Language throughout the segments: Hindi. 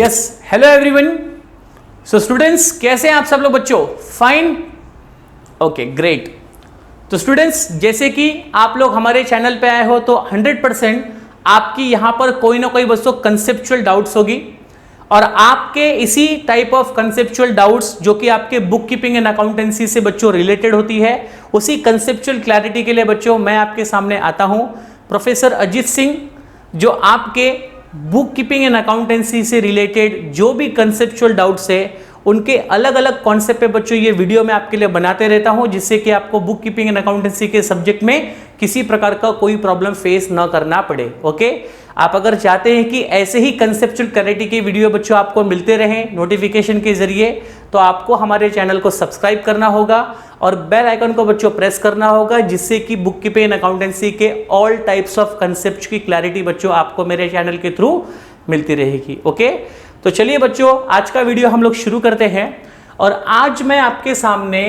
Yes, hello everyone. So students, कैसे हैं आप सब लोग बच्चों? Fine, okay, great. तो स्टूडेंट्स, जैसे कि आप लोग हमारे चैनल पे आए हो तो 100% आपकी यहाँ पर कोई ना कोई बच्चों कंसेप्चुअल डाउट्स होगी और आपके इसी टाइप ऑफ कंसेप्चुअल डाउट्स जो कि आपके बुक कीपिंग एंड अकाउंटेंसी से बच्चों रिलेटेड होती है, उसी कंसेप्चुअल क्लैरिटी के लिए बच्चों मैं आपके सामने आता हूँ प्रोफेसर अजीत सिंह, जो आपके बुक कीपिंग एंड अकाउंटेंसी से रिलेटेड जो भी कंसेप्चुअल डाउट्स है उनके अलग अलग कॉन्सेप्ट पे बच्चों ये वीडियो मैं आपके लिए बनाते रहता हूं, जिससे कि आपको बुक कीपिंग एंड अकाउंटेंसी के सब्जेक्ट में किसी प्रकार का कोई प्रॉब्लम फेस ना करना पड़े। ओके, आप अगर चाहते हैं कि ऐसे ही कंसेप्चुअल क्लैरिटी के वीडियो बच्चों आपको मिलते रहें नोटिफिकेशन के जरिए, तो आपको हमारे चैनल को सब्सक्राइब करना होगा और बेल आइकन को बच्चों प्रेस करना होगा, जिससे कि बुक कीपिंग एंड अकाउंटेंसी के ऑल टाइप्स ऑफ कंसेप्ट की क्लैरिटी बच्चों आपको मेरे चैनल के थ्रू मिलती रहेगी। ओके, तो चलिए बच्चों, आज का वीडियो हम लोग शुरू करते हैं। और आज मैं आपके सामने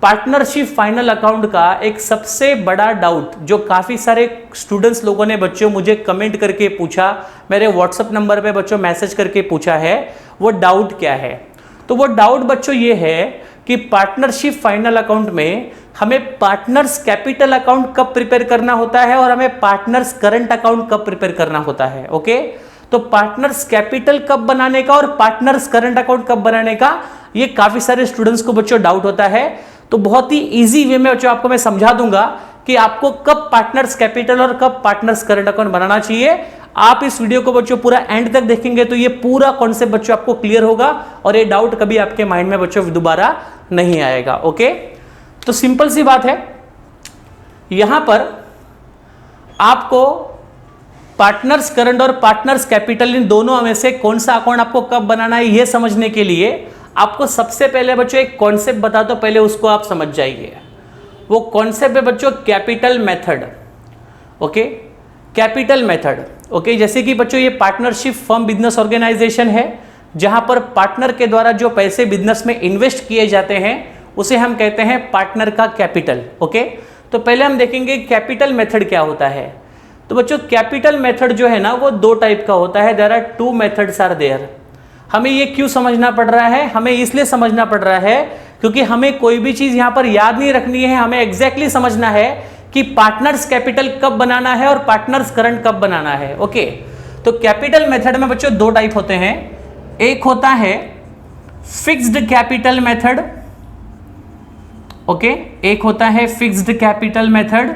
पार्टनरशिप फाइनल अकाउंट का एक सबसे बड़ा डाउट जो काफ़ी सारे स्टूडेंट्स लोगों ने बच्चों मुझे कमेंट करके पूछा, मेरे व्हाट्सएप नंबर पे बच्चों मैसेज करके पूछा है, वो डाउट क्या है? तो वो डाउट बच्चों ये है कि पार्टनरशिप फाइनल अकाउंट में हमें पार्टनर्स कैपिटल अकाउंट कब प्रिपेयर करना होता है और हमें पार्टनर्स करंट अकाउंट कब प्रिपेयर करना होता है। ओके, तो पार्टनर्स कैपिटल कब बनाने का और पार्टनर्स करंट अकाउंट कब बनाने का, ये काफी सारे स्टूडेंट्स को बच्चों डाउट होता है। तो बहुत ही इजी वे में बच्चों आपको मैं समझा दूंगा कि आपको कब पार्टनर्स कैपिटल और कब पार्टनर्स करंट अकाउंट बनाना चाहिए। आप इस वीडियो को बच्चों पूरा एंड तक देखेंगे तो ये पूरा कॉन्सेप्ट बच्चों आपको क्लियर होगा और ये डाउट कभी आपके माइंड में बच्चों दोबारा नहीं आएगा। ओके, तो सिंपल सी बात है, यहां पर आपको पार्टनर्स करंट और पार्टनर्स कैपिटल इन दोनों में से कौन सा अकाउंट आपको कब बनाना है ये समझने के लिए आपको सबसे पहले बच्चों एक कॉन्सेप्ट बता दो, पहले उसको आप समझ जाइए। वो कॉन्सेप्ट है बच्चों capital method. Okay, capital method. Okay, जैसे कि बच्चों ये पार्टनरशिप फर्म बिजनेस ऑर्गेनाइजेशन है, जहां पर पार्टनर के द्वारा जो पैसे बिजनेस में इन्वेस्ट किए जाते हैं उसे हम कहते हैं पार्टनर का कैपिटल। ओके, तो पहले हम देखेंगे कैपिटल मेथड क्या होता है। तो बच्चों कैपिटल मेथड जो है ना वो दो टाइप का होता है। There are two methods are there. हमें ये क्यों समझना पड़ रहा है? हमें इसलिए समझना पड़ रहा है क्योंकि हमें कोई भी चीज यहां पर याद नहीं रखनी है, हमें एग्जैक्टली समझना है कि पार्टनर्स कैपिटल कब बनाना है और पार्टनर्स करंट कब बनाना है। ओके, तो कैपिटल मेथड में बच्चों दो टाइप होते हैं। एक होता है फिक्स्ड कैपिटल मेथड। ओके, एक होता है फिक्स्ड कैपिटल मेथड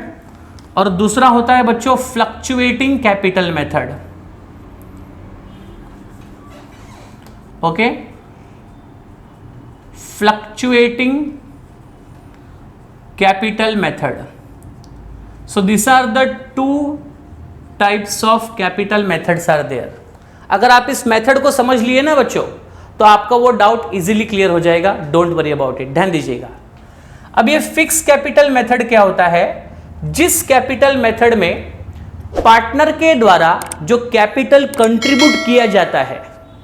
और दूसरा होता है बच्चों fluctuating capital method. Okay, fluctuating capital method. So this are the two types of capital methods are there. अगर आप इस मेथड को समझ लिए ना बच्चों तो आपका वो डाउट इजीली क्लियर हो जाएगा। डोंट वरी अबाउट इट, ध्यान दीजिएगा। अब ये फिक्स कैपिटल मेथड क्या होता है? जिस कैपिटल मेथड में पार्टनर के द्वारा जो कैपिटल कंट्रीब्यूट किया जाता है,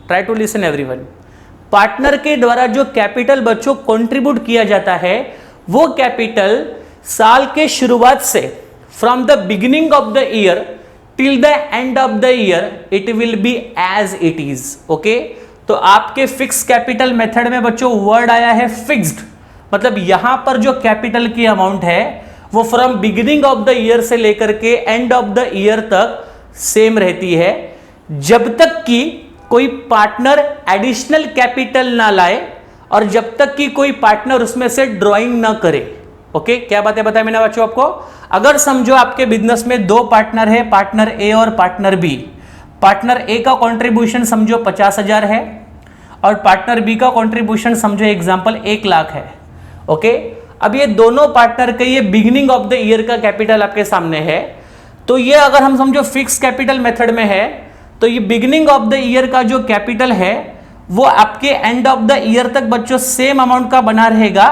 try to listen everyone, partner के द्वारा जो कैपिटल बच्चों कंट्रीब्यूट किया जाता है वो कैपिटल साल के शुरुआत से from the beginning of the year till the end of the year it will be as it is. Okay, तो आपके फिक्स कैपिटल मेथड में बच्चों वर्ड आया है फिक्स्ड, मतलब यहां पर जो कैपिटल की अमाउंट है वो from beginning of the year से लेकर के एंड ऑफ द ईयर तक सेम रहती है, जब तक कि कोई पार्टनर एडिशनल कैपिटल ना लाए और जब तक कि कोई पार्टनर उसमें से ड्रॉइंग ना करे। ओके, क्या बातें बताया मैंने बच्चों आपको? अगर समझो आपके बिजनेस में दो पार्टनर है, पार्टनर ए और पार्टनर बी। पार्टनर ए का कॉन्ट्रीब्यूशन समझो 50,000 है और पार्टनर बी का कॉन्ट्रीब्यूशन समझो एग्जाम्पल 1 लाख है। ओके, अब ये दोनों पार्टनर के ये बिगिनिंग ऑफ द ईयर का कैपिटल आपके सामने है। तो ये अगर हम समझो फिक्स कैपिटल मेथड में है तो ये बिगिनिंग ऑफ द ईयर का जो कैपिटल है वो आपके एंड ऑफ द ईयर तक बच्चों सेम अमाउंट का बना रहेगा,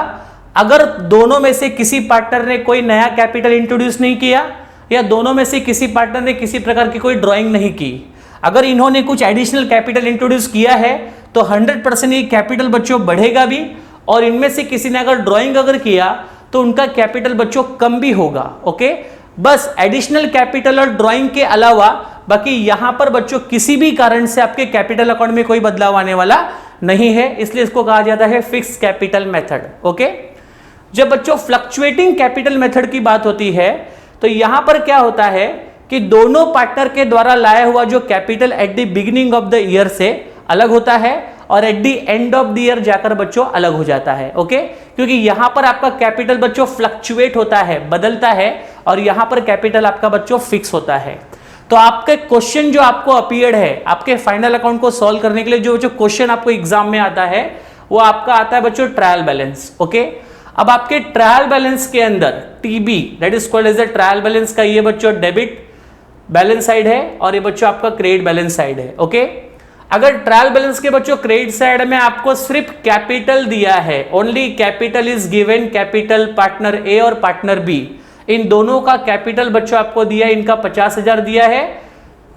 अगर दोनों में से किसी पार्टनर ने कोई नया कैपिटल इंट्रोड्यूस नहीं किया या दोनों में से किसी पार्टनर ने किसी प्रकार की कोई ड्राइंग नहीं की। अगर इन्होंने कुछ एडिशनल कैपिटल इंट्रोड्यूस किया है तो 100% ये कैपिटल बच्चों बढ़ेगा भी, और इनमें से किसी ने अगर ड्राइंग अगर किया तो उनका कैपिटल बच्चों कम भी होगा। ओके, बस एडिशनल कैपिटल और ड्राइंग के अलावा बाकी यहां पर बच्चों किसी भी कारण से आपके कैपिटल अकाउंट में कोई बदलाव आने वाला नहीं है, इसलिए इसको कहा जाता है फिक्स कैपिटल मेथड। ओके, जब बच्चों फ्लक्चुएटिंग कैपिटल मेथड की बात होती है तो यहां पर क्या होता है कि दोनों पार्टनर के द्वारा लाया हुआ जो capital at the beginning of the year से अलग होता है और at the end of the year जाकर बच्चों अलग हो जाता है। ओके, क्योंकि यहां पर आपका कैपिटल बच्चों फ्लक्चुएट होता है, बदलता है, और यहां पर कैपिटल आपका बच्चों फिक्स होता है। तो आपका क्वेश्चन जो आपको अपीयर्ड है आपके फाइनल अकाउंट को सॉल्व करने के लिए, जो क्वेश्चन आपको एग्जाम में आता है वो आपका आता है बच्चों ट्रायल बैलेंस। ओके, अब आपके ट्रायल बैलेंस के अंदर TB that is called as the trial balance का ये बच्चों डेबिट बैलेंस साइड है और ये बच्चों आपका क्रेडिट बैलेंस साइड है। ओके, अगर ट्रायल बैलेंस के बच्चों क्रेडिट साइड में आपको सिर्फ कैपिटल दिया है, only capital is given, capital partner A और पार्टनर बी, इन दोनों का कैपिटल बच्चों आपको दिया है, इनका 50,000 दिया है।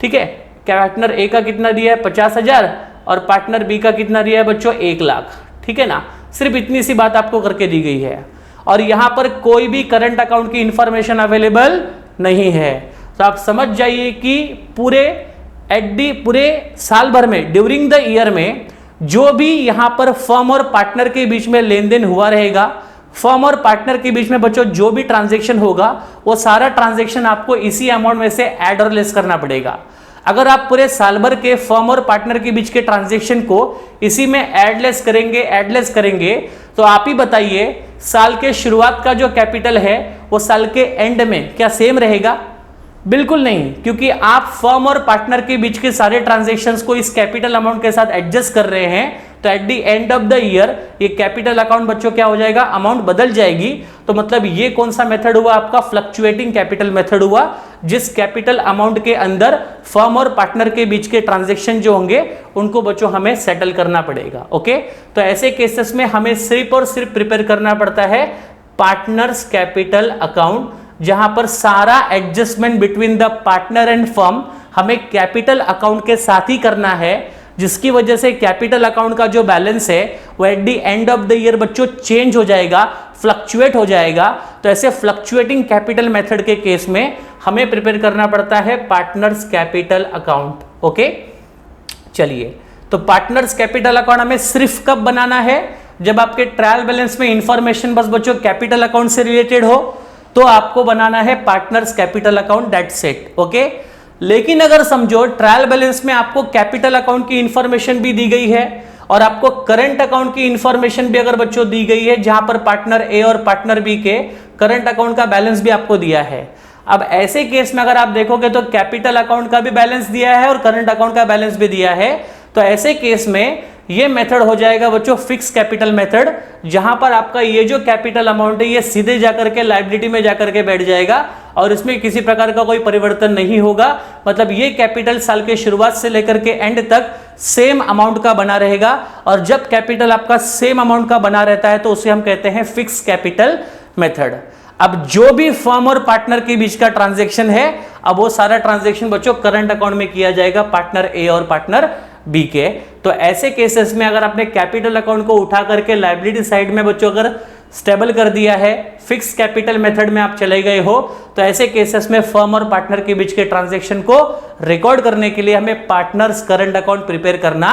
ठीक है, पार्टनर ए का कितना दिया है 50,000 और पार्टनर बी का कितना दिया है बच्चों 1 लाख। ठीक है ना, सिर्फ इतनी सी बात आपको करके दी गई है और यहां पर कोई भी करंट अकाउंट की इंफॉर्मेशन अवेलेबल नहीं है। तो आप समझ जाइए कि पूरे साल भर में ड्यूरिंग द ईयर में जो भी यहां पर फर्म और पार्टनर के बीच में लेन देन हुआ रहेगा, फर्म और पार्टनर के बीच में बच्चों जो भी ट्रांजैक्शन होगा वो सारा ट्रांजैक्शन आपको इसी अमाउंट में से ऐड और लेस करना पड़ेगा। अगर आप पूरे साल भर के फर्म और पार्टनर के बीच के ट्रांजैक्शन को इसी में ऐड लेस करेंगे तो आप ही बताइए साल के शुरुआत का जो कैपिटल है वो साल के एंड में क्या सेम रहेगा? बिल्कुल नहीं, क्योंकि आप फर्म और पार्टनर के बीच के सारे ट्रांजैक्शंस को इस कैपिटल अमाउंट के साथ एडजस्ट कर रहे हैं, तो at the end of the year ये कैपिटल अकाउंट बच्चों क्या हो जाएगा, अमाउंट बदल जाएगी। तो मतलब ये कौन सा मेथड हुआ आपका, फ्लक्चुएटिंग कैपिटल मेथड हुआ, जिस कैपिटल अमाउंट के अंदर फर्म और पार्टनर के बीच के ट्रांजैक्शन जो होंगे उनको बच्चों हमें सेटल करना पड़ेगा। ओके, तो ऐसे केसेस में हमें सिर्फ और सिर्फ प्रिपेयर करना पड़ता है पार्टनर्स कैपिटल अकाउंट, जहां पर सारा adjustment between the partner and firm हमें कैपिटल अकाउंट के साथ ही करना है, जिसकी वजह से कैपिटल अकाउंट का जो बैलेंस है वो at the end of the year बच्चों चेंज हो जाएगा, फ्लक्चुएट हो जाएगा। तो ऐसे फ्लक्चुएटिंग कैपिटल मेथड के केस में हमें प्रिपेयर करना पड़ता है पार्टनर्स कैपिटल अकाउंट। ओके, चलिए, तो पार्टनर्स कैपिटल अकाउंट हमें सिर्फ कब बनाना है, जब आपके ट्रायल बैलेंस में इंफॉर्मेशन बस बच्चों कैपिटल अकाउंट से रिलेटेड हो तो आपको बनाना है partners capital account, that's it. Okay, लेकिन अगर समझो ट्रायल बैलेंस में आपको कैपिटल अकाउंट की इंफॉर्मेशन भी दी गई है और आपको करंट अकाउंट की इंफॉर्मेशन भी अगर बच्चों दी गई है, जहां पर पार्टनर ए और पार्टनर बी के करंट अकाउंट का बैलेंस भी आपको दिया है। अब ऐसे केस में अगर आप देखोगे तो कैपिटल अकाउंट का भी बैलेंस दिया है और करंट अकाउंट का बैलेंस भी दिया है, तो ऐसे केस में ये मेथड हो जाएगा बच्चों फिक्स कैपिटल मेथड, जहां पर आपका ये जो कैपिटल अमाउंट है ये सीधे जाकर के लायबिलिटी में जाकर के बैठ जाएगा और इसमें किसी प्रकार का कोई परिवर्तन नहीं होगा। मतलब ये कैपिटल साल के शुरुआत से लेकर के एंड तक सेम अमाउंट का बना रहेगा और जब कैपिटल आपका सेम अमाउंट का बना रहता है तो उसे हम कहते हैं फिक्स कैपिटल मेथड। अब जो भी फर्म और पार्टनर के बीच का ट्रांजैक्शन है, अब वो सारा ट्रांजैक्शन बच्चों करंट अकाउंट में किया जाएगा पार्टनर ए और पार्टनर बी के। तो ऐसे केसेस में अगर आपने कैपिटल अकाउंट को उठा करके लायबिलिटी साइड में बच्चों अगर स्टेबल कर दिया है, फिक्स कैपिटल मेथड में आप चले गए हो, तो ऐसे केसेस में फर्म और पार्टनर के बीच के ट्रांजैक्शन को रिकॉर्ड करने के लिए हमें पार्टनर्स करंट अकाउंट प्रिपेयर करना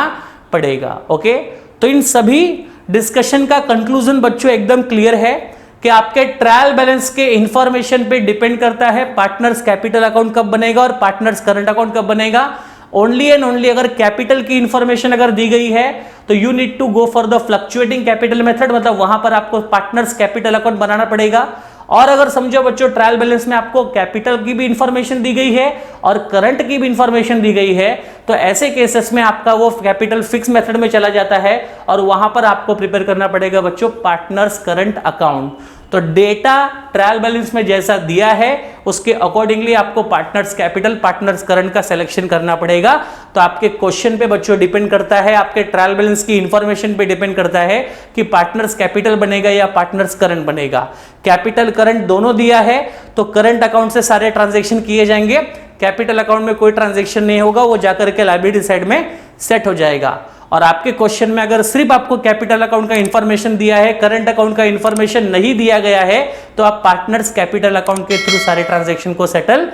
पड़ेगा। ओके, तो इन सभी डिस्कशन का कंक्लूजन बच्चों एकदम क्लियर है कि आपके ट्रायल बैलेंस के इंफॉर्मेशन पे डिपेंड करता है पार्टनर्स कैपिटल अकाउंट कब बनेगा और पार्टनर्स करंट अकाउंट कब बनेगा। ओनली एंड ओनली अगर कैपिटल की इंफॉर्मेशन अगर दी गई है तो you need to go for the fluctuating capital method, मतलब वहां पर आपको पार्टनर्स कैपिटल अकाउंट बनाना पड़ेगा। और अगर समझो बच्चों ट्रायल बैलेंस में आपको कैपिटल की भी इंफॉर्मेशन दी गई है और करंट की भी इंफॉर्मेशन दी गई है, तो ऐसे केसेस में आपका वो कैपिटल फिक्स मेथड में चला जाता है और वहां पर आपको प्रिपेयर करना पड़ेगा बच्चों पार्टनर्स करंट अकाउंट। तो डेटा ट्रायल बैलेंस में जैसा दिया है उसके अकॉर्डिंगली आपको पार्टनर्स कैपिटल पार्टनर्स करंट का सिलेक्शन करना पड़ेगा। तो आपके क्वेश्चन पे बच्चों डिपेंड करता है, आपके ट्रायल बैलेंस की इंफॉर्मेशन पे डिपेंड करता है कि पार्टनर्स कैपिटल बनेगा या पार्टनर्स करंट बनेगा। कैपिटल करंट दोनों दिया है तो करंट अकाउंट से सारे ट्रांजेक्शन किए जाएंगे, कैपिटल अकाउंट में कोई ट्रांजेक्शन नहीं होगा, वो जाकर के लायबिलिटी साइड में सेट हो जाएगा। और आपके क्वेश्चन में अगर सिर्फ आपको कैपिटल अकाउंट का इंफॉर्मेशन दिया है, करंट अकाउंट का इंफॉर्मेशन नहीं दिया गया है, तो आप पार्टनर्स कैपिटल अकाउंट के थ्रू सारे ट्रांजैक्शन को सेटल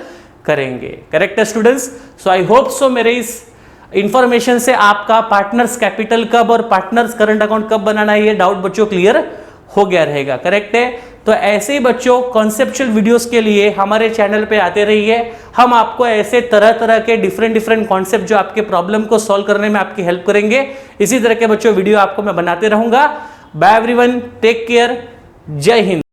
करेंगे। करेक्ट है students? So I hope so मेरे इस इंफॉर्मेशन से आपका पार्टनर्स कैपिटल कब और पार्टनर्स करंट अकाउंट कब बनाना है ये डाउट बच्चों क्लियर हो गया रहेगा। करेक्ट है? तो ऐसे ही बच्चों कॉन्सेप्चुअल वीडियोस के लिए हमारे चैनल पे आते रहिए। हम आपको ऐसे तरह तरह के डिफरेंट कॉन्सेप्ट जो आपके प्रॉब्लम को सॉल्व करने में आपकी हेल्प करेंगे, इसी तरह के बच्चों वीडियो आपको मैं बनाते रहूंगा। बाय एवरीवन, टेक केयर, जय हिंद।